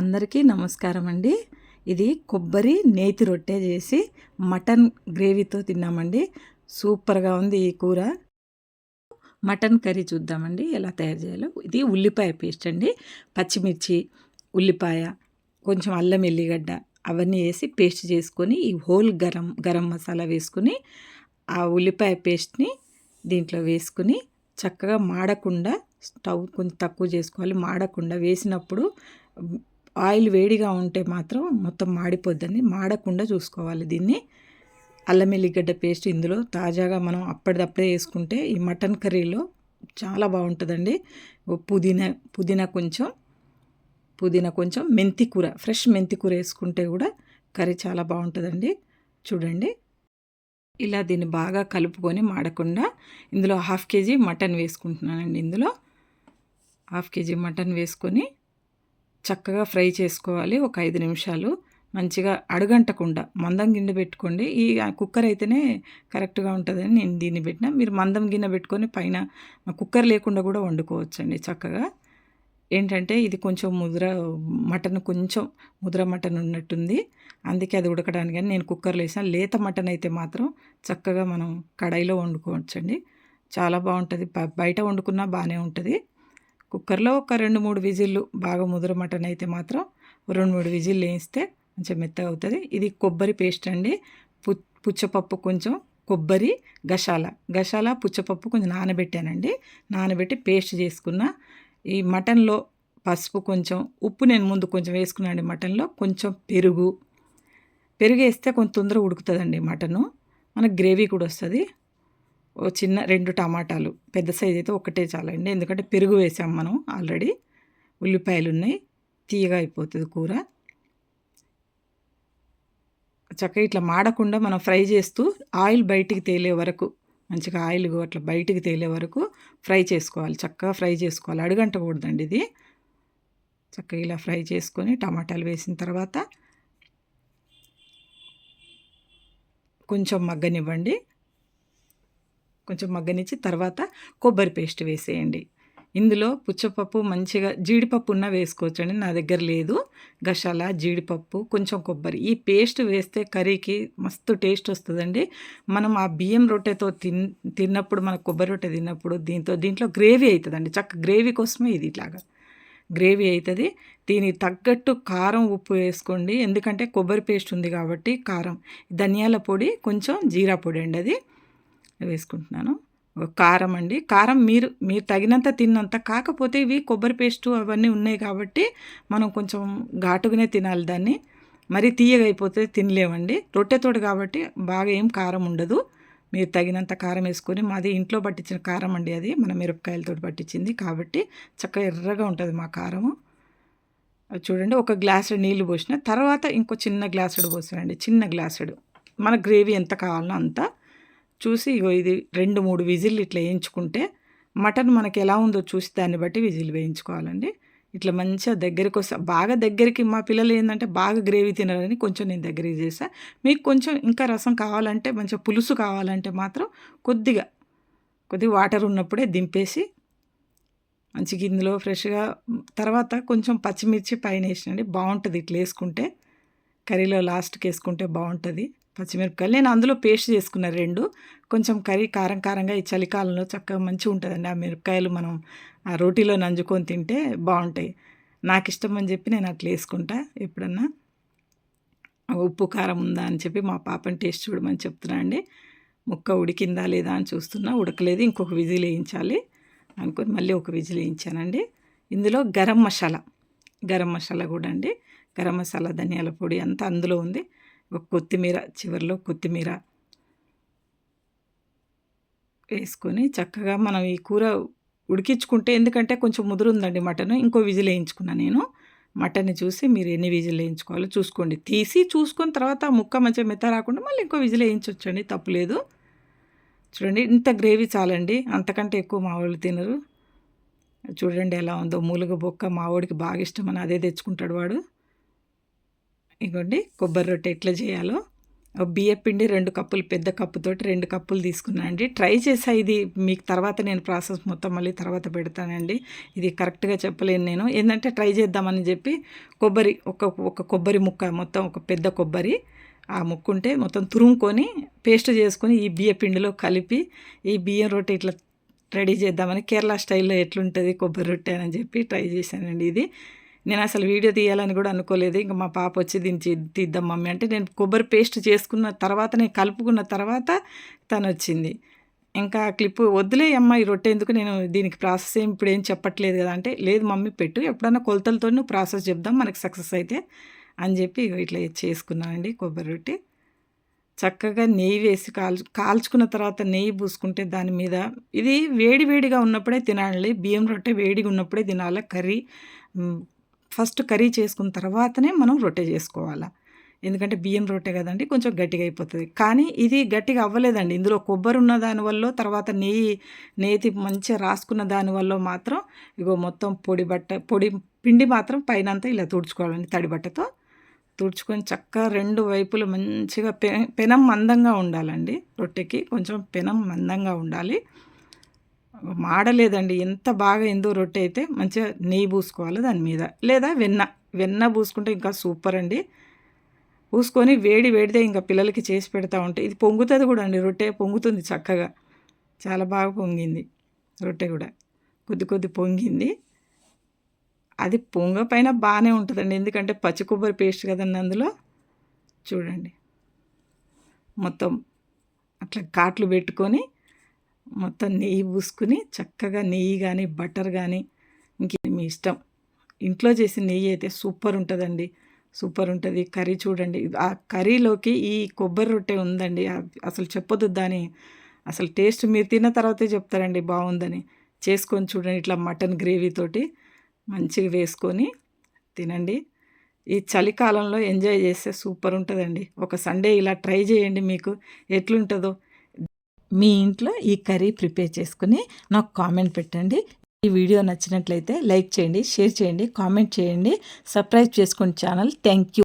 అందరికీ నమస్కారం అండి. ఇది కొబ్బరి నేతి రొట్టె చేసి మటన్ గ్రేవీతో తిన్నామండి. సూపర్గా ఉంది ఈ కూర. మటన్ కర్రీ చూద్దామండి ఎలా తయారు చేయాలో. ఇది ఉల్లిపాయ పేస్ట్ అండి. పచ్చిమిర్చి, ఉల్లిపాయ, కొంచెం అల్లం ఎల్లిగడ్డ అవన్నీ వేసి పేస్ట్ చేసుకొని ఈ హోల్ గరం మసాలా వేసుకుని ఆ ఉల్లిపాయ పేస్ట్ని దీంట్లో వేసుకుని చక్కగా మాడకుండా స్టవ్ కొంచెం తక్కువ చేసుకోవాలి. మాడకుండా వేసినప్పుడు ఆయిల్ వేడిగా ఉంటే మాత్రం మొత్తం మాడిపోద్దని, మాడకుండా చూసుకోవాలి దీన్ని. అల్లం ఎల్లిగడ్డ పేస్ట్ ఇందులో తాజాగా మనం అప్పటిదప్పుడే వేసుకుంటే ఈ మటన్ కర్రీలో చాలా బాగుంటుందండి. పుదీనా కొంచెం మెంతి కూర, ఫ్రెష్ మెంతి కూర వేసుకుంటే కూడా కర్రీ చాలా బాగుంటుందండి. చూడండి, ఇలా దీన్ని బాగా కలుపుకొని మాడకుండా ఇందులో 1/2 kg మటన్ వేసుకుంటున్నానండి. ఇందులో 1/2 kg మటన్ వేసుకొని చక్కగా ఫ్రై చేసుకోవాలి. ఒక 5 నిమిషాలు మంచిగా అడుగంటకుండా మందం గిన్నె పెట్టుకోండి. ఈ కుక్కర్ అయితేనే కరెక్ట్గా ఉంటుందని నేను దీన్ని పెట్టిన. మీరు మందం గిన్నె పెట్టుకొని పైన కుక్కర్ లేకుండా కూడా వండుకోవచ్చండి చక్కగా. ఏంటంటే ఇది కొంచెం కొంచెం ముద్ర మటన్ ఉన్నట్టుంది, అందుకే అది ఉడకడానికి. కానీ నేను కుక్కర్లో వేసిన. లేత మటన్ అయితే మాత్రం చక్కగా మనం కడాయిలో వండుకోవచ్చండి, చాలా బాగుంటుంది. బయట వండుకున్నా బాగానే ఉంటుంది. కుక్కర్లో ఒక 2-3 విజిల్లు, బాగా ముద్ర మటన్ అయితే మాత్రం 2-3 విజిల్లు వేయిస్తే కొంచెం మెత్తగా అవుతుంది. ఇది కొబ్బరి పేస్ట్ అండి. పుచ్చపప్పు కొంచెం, కొబ్బరి, గసాల పుచ్చపప్పు కొంచెం నానబెట్టానండి. నానబెట్టి పేస్ట్ చేసుకున్న ఈ మటన్లో పసుపు, కొంచెం ఉప్పు నేను ముందు కొంచెం వేసుకున్నానండి. మటన్లో కొంచెం పెరుగు వేస్తే కొంచెం తొందరగా ఉడుకుతుందండి మటను. మనకు గ్రేవీ కూడా వస్తుంది. ఓ చిన్న 2 టమాటాలు, పెద్ద సైజు అయితే ఒకటే చాలండి, ఎందుకంటే పెరుగు వేసాం మనం ఆల్రెడీ. ఉల్లిపాయలు ఉన్నాయి, తీయగా అయిపోతుంది కూర. చక్కగా ఇట్లా మాడకుండా మనం ఫ్రై చేస్తూ ఆయిల్ బయటికి తేలే వరకు, మంచిగా ఆయిల్ అట్లా బయటికి తేలే వరకు ఫ్రై చేసుకోవాలి. చక్కగా ఫ్రై చేసుకోవాలి, అడుగంటకూడదండి ఇది. చక్కగా ఇలా ఫ్రై చేసుకొని టమాటాలు వేసిన తర్వాత కొంచెం మగ్గనిచ్చి తర్వాత కొబ్బరి పేస్ట్ వేసేయండి. ఇందులో పుచ్చపప్పు, మంచిగా జీడిపప్పు ఉన్నా వేసుకోవచ్చండి, నా దగ్గర లేదు. గసాల, జీడిపప్పు, కొంచెం కొబ్బరి, ఈ పేస్ట్ వేస్తే కర్రీకి మస్తు టేస్ట్ వస్తుందండి. మనం ఆ బియ్యం రొట్టెతో తిన్నప్పుడు, మన కొబ్బరి రొట్టె తిన్నప్పుడు దీంట్లో గ్రేవీ అవుతుందండి. చక్క గ్రేవీ కోసమే ఇది ఇట్లాగా గ్రేవీ అవుతుంది. దీనికి తగ్గట్టు కారం, ఉప్పు వేసుకోండి, ఎందుకంటే కొబ్బరి పేస్ట్ ఉంది కాబట్టి. కారం, ధనియాల పొడి, కొంచెం జీరా పొడి అండి, అది వేసుకుంటున్నాను. కారం అండి, కారం మీరు తగినంత తిన్నంత. కాకపోతే ఇవి కొబ్బరి పేస్టు అవన్నీ ఉన్నాయి కాబట్టి మనం కొంచెం ఘాటుగానే తినాలి దాన్ని. మరీ తీయగా అయిపోతే తినలేమండి. రొట్టెతోటి కాబట్టి బాగా ఏం కారం ఉండదు. మీరు తగినంత కారం వేసుకొని, మాది ఇంట్లో పట్టించిన కారం అండి, అది మన మిరపకాయలతో పట్టించింది కాబట్టి చక్కగా ఎర్రగా ఉంటుంది మా కారము. చూడండి, ఒక గ్లాసుడు నీళ్లు పోసిన తర్వాత ఇంకో చిన్న గ్లాసుడు పోసానండి, చిన్న గ్లాసుడు. మన గ్రేవీ ఎంత కావాలనో అంత చూసి, ఇది 2-3 విజిల్లు ఇట్లా వేయించుకుంటే, మటన్ మనకి ఎలా ఉందో చూసి దాన్ని బట్టి విజిల్ వేయించుకోవాలండి. ఇట్లా మంచిగా దగ్గరికి వస్తే, బాగా దగ్గరికి, మా పిల్లలు ఏంటంటే బాగా గ్రేవీ తినాలని కొంచెం నేను దగ్గరికి చేసా. మీకు కొంచెం ఇంకా రసం కావాలంటే, మంచిగా పులుసు కావాలంటే మాత్రం కొద్దిగా వాటర్ ఉన్నప్పుడే దింపేసి మంచిగా ఇందులో ఫ్రెష్గా తర్వాత కొంచెం పచ్చిమిర్చి పైన వేసినండి, బాగుంటుంది. ఇట్లా వేసుకుంటే కర్రీలో లాస్ట్కి వేసుకుంటే బాగుంటుంది పచ్చిమిరపకాయలు. నేను అందులో పేస్ట్ చేసుకున్న 2. కొంచెం కర్రీ కారంగా ఈ చలికాలంలో చక్కగా మంచిగా ఉంటుందండి. ఆ మిరపకాయలు మనం ఆ రోటీలో నంజుకొని తింటే బాగుంటాయి. నాకు ఇష్టం అని చెప్పి నేను అట్లా వేసుకుంటా. ఎప్పుడన్నా ఉప్పు కారం ఉందా అని చెప్పి మా పాపని టేస్ట్ చూడమని చెప్తున్నా అండి. ముక్క ఉడికిందా లేదా అని చూస్తున్నా, ఉడకలేదు, ఇంకొక విజిల్ వేయించాలి అనుకొని మళ్ళీ ఒక విజిల్ వేయించానండి. ఇందులో గరం మసాలా కూడా అండి, గరం మసాలా, ధనియాల పొడి అంతా అందులో ఉంది. ఒక కొత్తిమీర, చివరిలో కొత్తిమీర వేసుకొని చక్కగా మనం ఈ కూర ఉడికించుకుంటే, ఎందుకంటే కొంచెం ముదురుందండి మటన్, ఇంకో విజిల్ వేయించుకున్నాను నేను. మటన్ని చూసి మీరు ఎన్ని విజిల్ వేయించుకోవాలో చూసుకోండి, చూసుకొని తర్వాత ముక్క మంచిగా మెత్త రాకుండా మళ్ళీ ఇంకో విజిల్ వేయించవచ్చండి, తప్పులేదు. చూడండి, ఇంత గ్రేవీ చాలండి, అంతకంటే ఎక్కువ మా వాళ్ళు తినరు. చూడండి ఎలా ఉందో, మూలుగ బొక్క మా వాడికి బాగా ఇష్టమని అదే తెచ్చుకుంటాడు వాడు. ఇగోండి కొబ్బరి రొట్టె ఎట్లా చేయాలో బియ్యపిండి 2 కప్పులు, పెద్ద కప్పుతోటి 2 కప్పులు తీసుకున్నా అండి. ట్రై చేసా ఇది. మీకు తర్వాత నేను ప్రాసెస్ మొత్తం మళ్ళీ తర్వాత పెడతానండి. ఇది కరెక్ట్‌గా చెప్పలేను నేను. ఏందంటే ట్రై చేద్దామని చెప్పి కొబ్బరి ఒక కొబ్బరి ముక్క మొత్తం ఒక పెద్ద కొబ్బరి ఆ ముక్కుంటే మొత్తం తురుముకొని పేస్ట్ చేసుకొని ఈ బియ్యపిండిలో కలిపి ఈ బియ్యం రొట్టె ఇట్లా రెడీ చేద్దామని కేరళ స్టైల్‌లో ఎట్లుంటది కొబ్బరి రొట్టె అని చెప్పి ట్రై చేశానండి ఇది. నేను అసలు వీడియో తీయాలని కూడా అనుకోలేదు. ఇంక మా పాప వచ్చి దీన్ని తీద్దాం మమ్మీ అంటే నేను కొబ్బరి పేస్ట్ చేసుకున్న తర్వాత నేను కలుపుకున్న తర్వాత తనొచ్చింది. ఇంకా క్లిప్ వద్దులే అమ్మ ఈ రొట్టె ఎందుకు, నేను దీనికి ప్రాసెస్ ఇప్పుడు ఏం చెప్పట్లేదు కదా అంటే, లేదు మమ్మీ పెట్టు, ఎప్పుడన్నా కొలతలతో నువ్వు ప్రాసెస్ చెప్దాం మనకి సక్సెస్ అయితే అని చెప్పి ఇట్లా చేసుకున్నానండి కొబ్బరి రొట్టె. చక్కగా నెయ్యి వేసి కాల్చుకున్న తర్వాత నెయ్యి పూసుకుంటే దాని మీద ఇది వేడి వేడిగా ఉన్నప్పుడే తినాలి. బియ్యం రొట్టె వేడిగా ఉన్నప్పుడే తినాలి. ఫస్ట్ కర్రీ చేసుకున్న తర్వాతనే మనం రొట్టె చేసుకోవాలా. ఎందుకంటే బియ్యం రొట్టె కదండి కొంచెం గట్టిగా అయిపోతుంది. కానీ ఇది గట్టిగా అవ్వలేదండి. ఇందులో కొబ్బరి ఉన్న దానివల్ల తర్వాత నేతి మంచిగా రాసుకున్న దానివల్ల మాత్రం ఇగో మొత్తం పొడి పిండి మాత్రం పైనంతా ఇలా తుడుచుకోవాలండి. తడి బట్టతో తుడుచుకొని చక్కగా 2 వైపులు మంచిగా పెనం మందంగా ఉండాలండి. రొట్టెకి కొంచెం పెనం మందంగా ఉండాలి. మాడలేదండి. ఎంత బాగా అయిందో రొట్టె అయితే. మంచిగా నెయ్యి పూసుకోవాలి దాని మీద, లేదా వెన్న పూసుకుంటే ఇంకా సూపర్ అండి. పూసుకొని వేడిదే ఇంకా పిల్లలకి చేసి పెడతా ఉంటే ఇది పొంగుతుంది కూడా అండి. రొట్టె పొంగుతుంది చక్కగా, చాలా బాగా పొంగింది రొట్టె కూడా. కొద్ది పొంగింది. అది పొంగపైన బాగానే ఉంటుందండి, ఎందుకంటే పచ్చి కొబ్బరి పేస్ట్ కదండి అందులో. చూడండి మొత్తం అట్లా ఘాట్లు పెట్టుకొని మొత్తం నెయ్యి పూసుకుని చక్కగా నెయ్యి కానీ బటర్ కానీ ఇంక మీ ఇష్టం. ఇంట్లో చేసిన నెయ్యి అయితే సూపర్ ఉంటుందండి, సూపర్ ఉంటుంది. కర్రీ చూడండి, ఆ కర్రీలోకి ఈ కొబ్బరి రొట్టె ఉందండి, అసలు చెప్పొద్దు దాని అసలు టేస్ట్. మీరు తిన్న తర్వాతే చెప్తారండి బాగుందని. చేసుకొని చూడండి ఇట్లా మటన్ గ్రేవీతోటి మంచిగా వేసుకొని తినండి. ఈ చలికాలంలో ఎంజాయ్ చేస్తే సూపర్ ఉంటుందండి. ఒక సండే ఇలా ట్రై చేయండి, మీకు ఎట్లుంటుందో. మీ ఇంట్లో ఈ కర్రీ ప్రిపేర్ చేసుకుని నాకు కామెంట్ పెట్టండి. ఈ వీడియో నచ్చినట్లయితే లైక్ చేయండి, షేర్ చేయండి, కామెంట్ చేయండి, సబ్స్క్రైబ్ చేసుకోండి ఛానల్. Thank you.